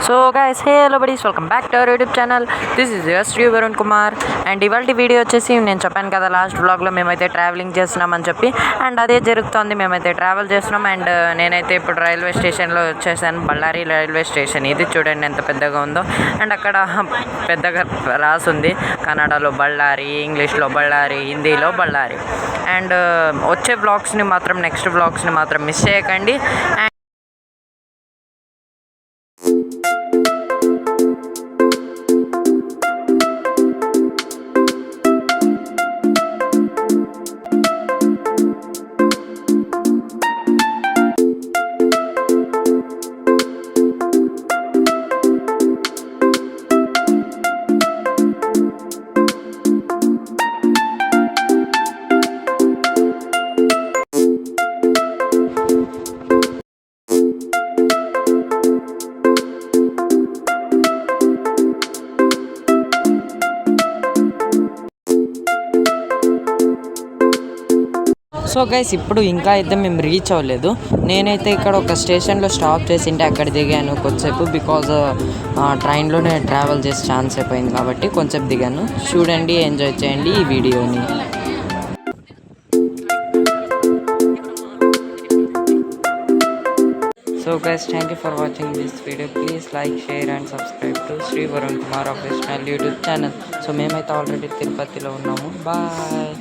So guys hey hello buddies welcome back to our YouTube channel. This is your Shri Varun Kumar. And ఇవాళ video వచ్చేసి నేను చెప్పాను కదా last వ్లాగ్లో మేమైతే ట్రావెలింగ్ చేస్తున్నామని చెప్పి, అండ్ అదే జరుగుతుంది. మేమైతే ట్రావెల్ చేస్తున్నాం. అండ్ నేనైతే ఇప్పుడు రైల్వే స్టేషన్లో వచ్చేసాను. Ballari railway station. ఇది చూడండి ఎంత పెద్దగా ఉందో. అండ్ అక్కడ పెద్దగా రాసుంది కన్నడలో బళ్ళారి, ఇంగ్లీష్లో బళ్ళారి, హిందీలో బళ్ళారి. అండ్ వచ్చే వ్లాగ్స్ని మాత్రం నెక్స్ట్ వ్లాగ్స్ని మాత్రం మిస్ చేయకండి. సో గైస్ ఇప్పుడు ఇంకా అయితే మేము రీచ్ అవ్వలేదు. నేనైతే ఇక్కడ ఒక స్టేషన్లో స్టాప్ చేసింటే అక్కడ దిగాను కొద్దిసేపు, బికాజ్ ట్రైన్లోనే ట్రావెల్ చేసే ఛాన్స్ అయిపోయింది కాబట్టి కొంచెం దిగాను. చూడండి, ఎంజాయ్ చేయండి ఈ వీడియోని. So guys, thank you for watching this video. Please like, share and subscribe to Sri Varun Kumar official YouTube channel. So మేమైతే ఆల్రెడీ తిరుపతిలో ఉన్నాము. బాయ్.